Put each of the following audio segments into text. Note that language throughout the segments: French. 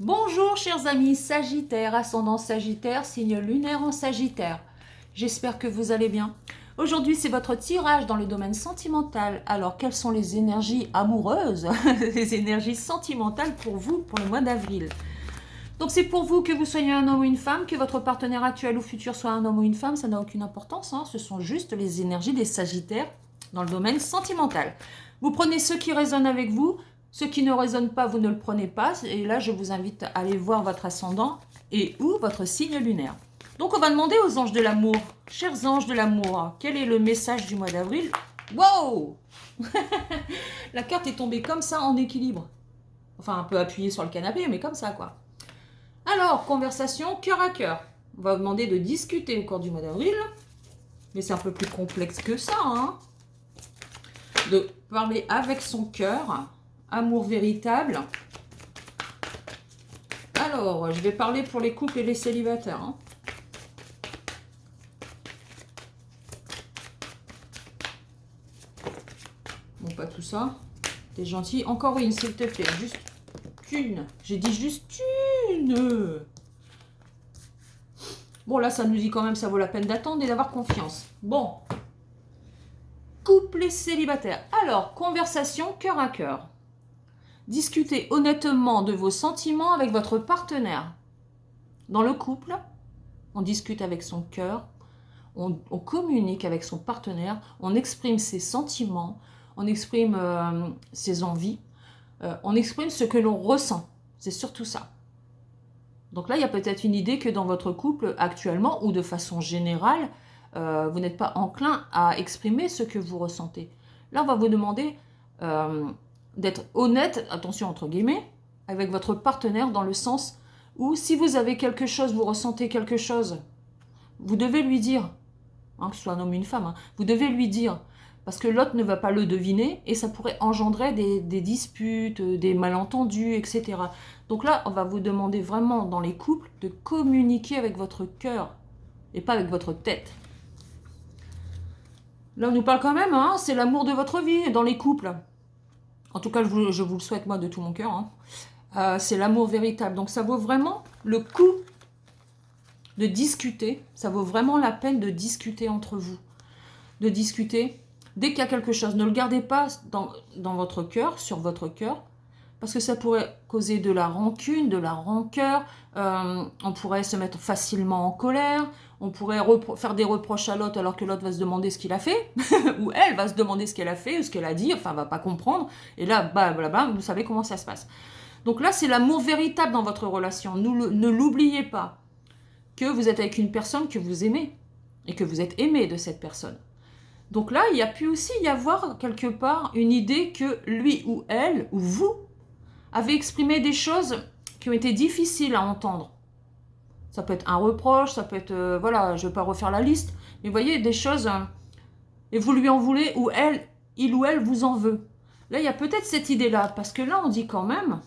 Bonjour chers amis Sagittaire, ascendant Sagittaire, signe lunaire en Sagittaire. J'espère que vous allez bien. Aujourd'hui c'est votre tirage dans le domaine sentimental. Alors quelles sont les énergies amoureuses, les énergies sentimentales pour vous pour le mois d'avril? Donc c'est pour vous que vous soyez un homme ou une femme, que votre partenaire actuel ou futur soit un homme ou une femme, ça n'a aucune importance, hein. Ce sont juste les énergies des Sagittaires dans le domaine sentimental. Vous prenez ceux qui résonnent avec vous, ceux qui ne résonnent pas, vous ne le prenez pas. Et là, je vous invite à aller voir votre ascendant et ou votre signe lunaire. Donc, on va demander aux anges de l'amour. Chers anges de l'amour, quel est le message du mois d'avril? Wow! La carte est tombée comme ça en équilibre. Enfin, un peu appuyée sur le canapé, mais comme ça, quoi. Alors, conversation cœur à cœur. On va vous demander de discuter au cours du mois d'avril. Mais c'est un peu plus complexe que ça, hein. De parler avec son cœur. Amour véritable. Alors, je vais parler pour les couples et les célibataires, hein. Bon, pas tout ça. T'es gentil. Encore une, s'il te plaît. Juste une. J'ai dit juste une. Bon, là, ça nous dit quand même, ça vaut la peine d'attendre et d'avoir confiance. Bon. Couple et célibataire. Alors, conversation cœur à cœur. Discutez honnêtement de vos sentiments avec votre partenaire. Dans le couple, on discute avec son cœur, on communique avec son partenaire, on exprime ses sentiments, on exprime ses envies, on exprime ce que l'on ressent. C'est surtout ça. Donc là, il y a peut-être une idée que dans votre couple actuellement, ou de façon générale, vous n'êtes pas enclin à exprimer ce que vous ressentez. Là, on va vous demander d'être honnête, attention entre guillemets, avec votre partenaire dans le sens où si vous avez quelque chose, vous ressentez quelque chose, vous devez lui dire, hein, que ce soit un homme ou une femme, hein, vous devez lui dire, parce que l'autre ne va pas le deviner et ça pourrait engendrer des disputes, des malentendus, etc. Donc là, on va vous demander vraiment dans les couples de communiquer avec votre cœur et pas avec votre tête. Là, on nous parle quand même, hein, c'est l'amour de votre vie dans les couples. En tout cas, je vous le souhaite moi de tout mon cœur, hein. C'est l'amour véritable. Donc ça vaut vraiment le coup de discuter. Ça vaut vraiment la peine de discuter entre vous. De discuter. Dès qu'il y a quelque chose, ne le gardez pas dans votre cœur, sur votre cœur, parce que ça pourrait causer de la rancune, de la rancœur. On pourrait se mettre facilement en colère. On pourrait faire des reproches à l'autre alors que l'autre va se demander ce qu'il a fait, ou elle va se demander ce qu'elle a fait, ou ce qu'elle a dit, enfin, elle va pas comprendre. Et là, vous savez comment ça se passe. Donc là, c'est l'amour véritable dans votre relation. Ne l'oubliez pas que vous êtes avec une personne que vous aimez et que vous êtes aimé de cette personne. Donc là, il y a pu aussi y avoir quelque part une idée que lui ou elle, ou vous, avez exprimé des choses qui ont été difficiles à entendre. Ça peut être un reproche, ça peut être, voilà, je ne vais pas refaire la liste, mais vous voyez, des choses, et vous lui en voulez, ou il ou elle vous en veut. Là, il y a peut-être cette idée-là, parce que là, on dit quand même,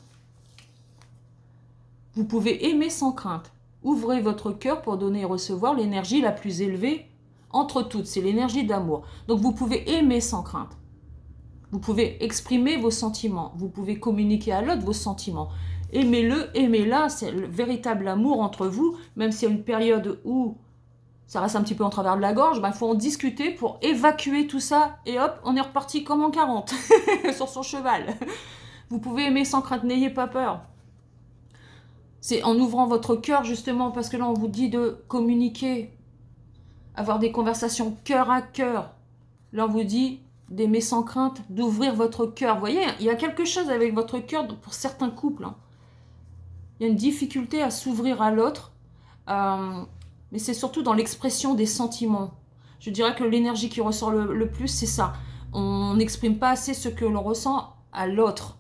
vous pouvez aimer sans crainte. Ouvrez votre cœur pour donner et recevoir l'énergie la plus élevée entre toutes, c'est l'énergie d'amour. Donc vous pouvez aimer sans crainte. Vous pouvez exprimer vos sentiments. Vous pouvez communiquer à l'autre vos sentiments. Aimez-le, aimez-la, c'est le véritable amour entre vous, même s'il y a une période où ça reste un petit peu en travers de la gorge, il faut en discuter pour évacuer tout ça, et hop, on est reparti comme en 40, sur son cheval. Vous pouvez aimer sans crainte, n'ayez pas peur. C'est en ouvrant votre cœur, justement, parce que là, on vous dit de communiquer, avoir des conversations cœur à cœur. Là, on vous dit d'aimer sans crainte, d'ouvrir votre cœur. Vous voyez, il y a quelque chose avec votre cœur pour certains couples, hein. Il y a une difficulté à s'ouvrir à l'autre, mais c'est surtout dans l'expression des sentiments. Je dirais que l'énergie qui ressort le plus, c'est ça. On n'exprime pas assez ce que l'on ressent à l'autre.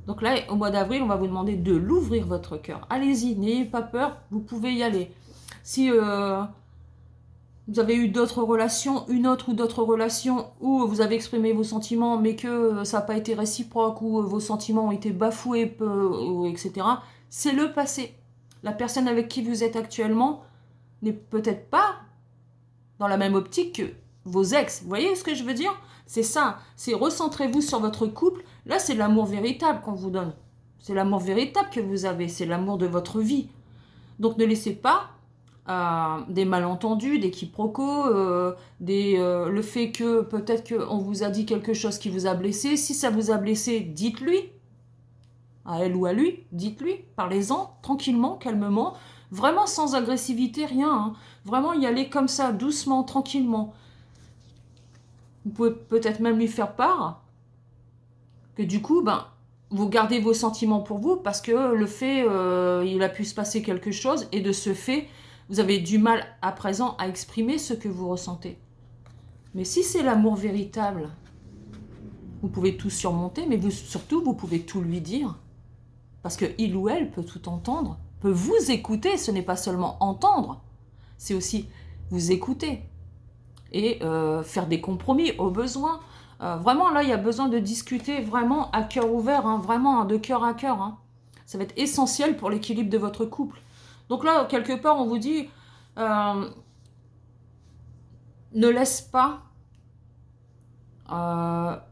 Donc là, au mois d'avril, on va vous demander de l'ouvrir votre cœur. Allez-y, n'ayez pas peur, vous pouvez y aller. Si vous avez eu d'autres relations, une autre ou d'autres relations où vous avez exprimé vos sentiments, mais que ça n'a pas été réciproque, ou vos sentiments ont été bafoués, etc., c'est le passé. La personne avec qui vous êtes actuellement n'est peut-être pas dans la même optique que vos ex. Vous voyez ce que je veux dire? C'est ça. C'est recentrez-vous sur votre couple. Là, c'est l'amour véritable qu'on vous donne. C'est l'amour véritable que vous avez, c'est l'amour de votre vie. Donc ne laissez pas des malentendus, des quiproquos, le fait que peut-être qu'on vous a dit quelque chose qui vous a blessé. Si ça vous a blessé, dites-lui, à elle ou à lui, dites-lui, parlez-en tranquillement, calmement, vraiment sans agressivité, rien. Hein. Vraiment y aller comme ça, doucement, tranquillement. Vous pouvez peut-être même lui faire part que du coup, vous gardez vos sentiments pour vous parce que le fait, il a pu se passer quelque chose et de ce fait, vous avez du mal à présent à exprimer ce que vous ressentez. Mais si c'est l'amour véritable, vous pouvez tout surmonter, mais surtout, vous pouvez tout lui dire. Parce que il ou elle peut tout entendre, peut vous écouter, ce n'est pas seulement entendre, c'est aussi vous écouter et faire des compromis au besoin. Vraiment, là, il y a besoin de discuter vraiment à cœur ouvert, hein, vraiment de cœur à cœur. Hein. Ça va être essentiel pour l'équilibre de votre couple. Donc là, quelque part, on vous dit, ne laisse pas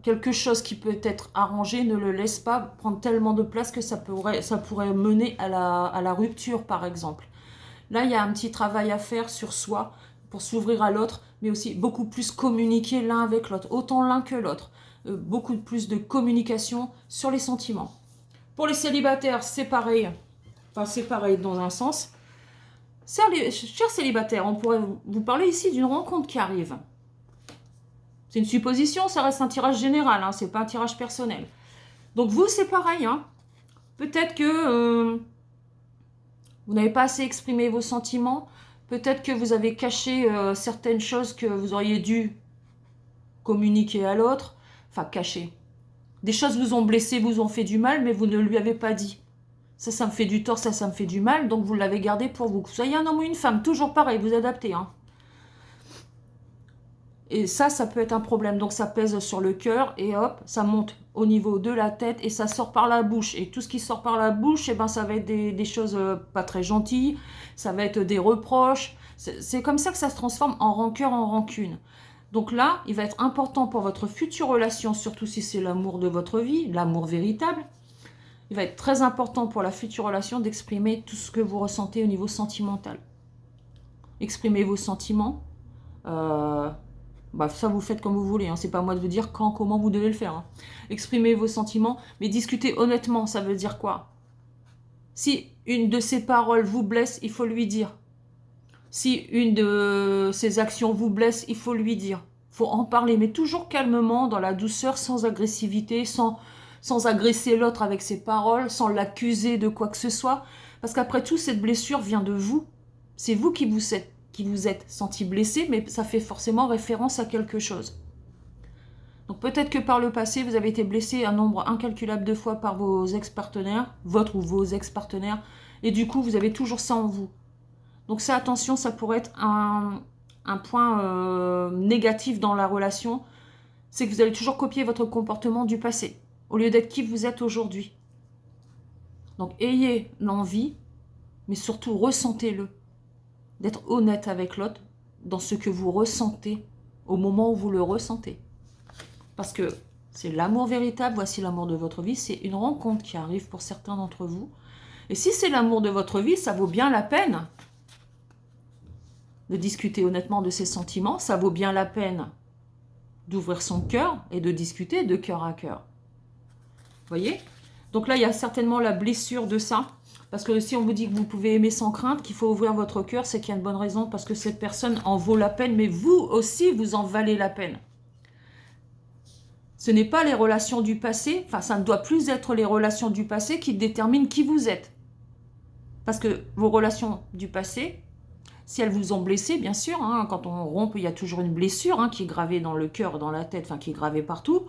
quelque chose qui peut être arrangé, ne le laisse pas prendre tellement de place que ça pourrait mener à la rupture, par exemple. Là, il y a un petit travail à faire sur soi pour s'ouvrir à l'autre, mais aussi beaucoup plus communiquer l'un avec l'autre, autant l'un que l'autre. Beaucoup plus de communication sur les sentiments. Pour les célibataires, c'est pareil. Enfin, c'est pareil dans un sens. Chers célibataires, on pourrait vous parler ici d'une rencontre qui arrive. C'est une supposition, ça reste un tirage général, hein, c'est pas un tirage personnel. Donc vous, c'est pareil. Hein. Peut-être que vous n'avez pas assez exprimé vos sentiments. Peut-être que vous avez caché certaines choses que vous auriez dû communiquer à l'autre. Enfin, cacher. Des choses vous ont blessé, vous ont fait du mal, mais vous ne lui avez pas dit. Ça me fait du tort, ça me fait du mal, donc vous l'avez gardé pour vous. Que vous soyez un homme ou une femme, toujours pareil, vous adaptez. Hein. Et ça peut être un problème. Donc ça pèse sur le cœur et hop, ça monte au niveau de la tête et ça sort par la bouche. Et tout ce qui sort par la bouche, ça va être des choses pas très gentilles, ça va être des reproches. C'est comme ça que ça se transforme en rancœur, en rancune. Donc là, il va être important pour votre future relation, surtout si c'est l'amour de votre vie, l'amour véritable, il va être très important pour la future relation d'exprimer tout ce que vous ressentez au niveau sentimental. Exprimez vos sentiments. Ça, vous faites comme vous voulez. Hein. C'est pas à moi de vous dire quand, comment vous devez le faire. Hein. Exprimez vos sentiments, mais discutez honnêtement. Ça veut dire quoi? Si une de ses paroles vous blesse, il faut lui dire. Si une de ses actions vous blesse, il faut lui dire. Il faut en parler, mais toujours calmement, dans la douceur, sans agressivité, sans agresser l'autre avec ses paroles, sans l'accuser de quoi que ce soit. Parce qu'après tout, cette blessure vient de vous. C'est vous qui vous êtes senti blessé, mais ça fait forcément référence à quelque chose. Donc peut-être que par le passé, vous avez été blessé un nombre incalculable de fois par vos ex-partenaires, votre ou vos ex-partenaires, et du coup, vous avez toujours ça en vous. Donc ça, attention, ça pourrait être un point négatif dans la relation, c'est que vous allez toujours copier votre comportement du passé, au lieu d'être qui vous êtes aujourd'hui. Donc ayez l'envie, mais surtout ressentez-le, d'être honnête avec l'autre dans ce que vous ressentez au moment où vous le ressentez. Parce que c'est l'amour véritable, voici l'amour de votre vie, c'est une rencontre qui arrive pour certains d'entre vous. Et si c'est l'amour de votre vie, ça vaut bien la peine de discuter honnêtement de ses sentiments, ça vaut bien la peine d'ouvrir son cœur et de discuter de cœur à cœur. Vous voyez? Donc là, il y a certainement la blessure de ça. Parce que si on vous dit que vous pouvez aimer sans crainte, qu'il faut ouvrir votre cœur, c'est qu'il y a une bonne raison, parce que cette personne en vaut la peine, mais vous aussi, vous en valez la peine. Ce n'est pas les relations du passé, enfin, ça ne doit plus être les relations du passé qui déterminent qui vous êtes. Parce que vos relations du passé, si elles vous ont blessé, bien sûr, hein, quand on rompt, il y a toujours une blessure qui est gravée dans le cœur, dans la tête, enfin qui est gravée partout.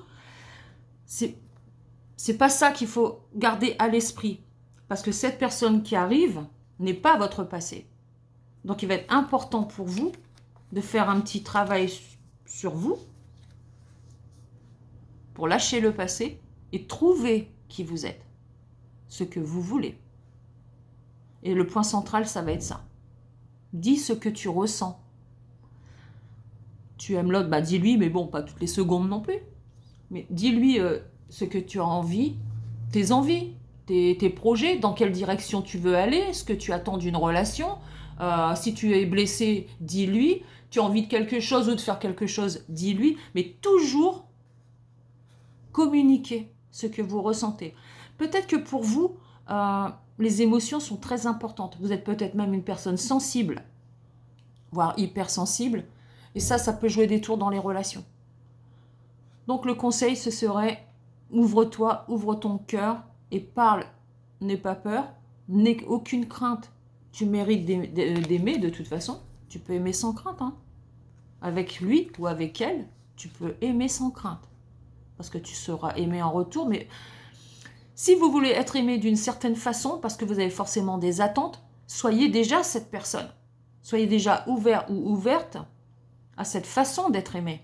C'est pas ça qu'il faut garder à l'esprit. Parce que cette personne qui arrive n'est pas votre passé. Donc il va être important pour vous de faire un petit travail sur vous pour lâcher le passé et trouver qui vous êtes, ce que vous voulez. Et le point central, ça va être ça. Dis ce que tu ressens. Tu aimes l'autre, dis-lui, mais bon, pas toutes les secondes non plus. Mais dis-lui ce que tu as envie, tes envies. tes projets, dans quelle direction tu veux aller, ce que tu attends d'une relation. Si tu es blessé, dis-lui. Tu as envie de quelque chose ou de faire quelque chose, dis-lui. Mais toujours communiquer ce que vous ressentez. Peut-être que pour vous, les émotions sont très importantes. Vous êtes peut-être même une personne sensible, voire hypersensible. Et ça peut jouer des tours dans les relations. Donc le conseil, ce serait, ouvre-toi, ouvre ton cœur et parle. N'aie pas peur, n'aie aucune crainte. Tu mérites d'aimer de toute façon. Tu peux aimer sans crainte. Hein. Avec lui ou avec elle, tu peux aimer sans crainte. Parce que tu seras aimé en retour. Mais si vous voulez être aimé d'une certaine façon, parce que vous avez forcément des attentes, soyez déjà cette personne. Soyez déjà ouvert ou ouverte à cette façon d'être aimé.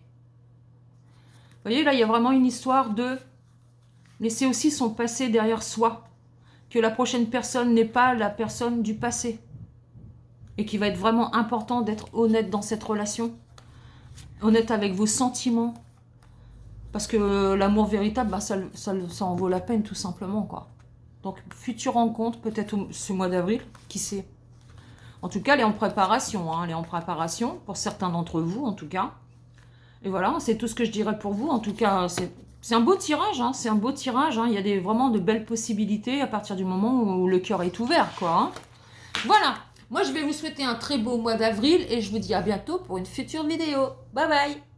Vous voyez, là, il y a vraiment une histoire de laisser aussi son passé derrière soi. Que la prochaine personne n'est pas la personne du passé. Et qu'il va être vraiment important d'être honnête dans cette relation. Honnête avec vos sentiments. Parce que l'amour véritable, ça en vaut la peine tout simplement, quoi. Donc, future rencontre, peut-être ce mois d'avril, qui sait. En tout cas, elle est en préparation, hein, elle est en préparation, pour certains d'entre vous, en tout cas. Et voilà, c'est tout ce que je dirais pour vous. En tout cas, c'est un beau tirage, hein, c'est un beau tirage. Hein. Il y a vraiment de belles possibilités à partir du moment où le cœur est ouvert, quoi. Hein. Voilà, moi je vais vous souhaiter un très beau mois d'avril et je vous dis à bientôt pour une future vidéo. Bye bye!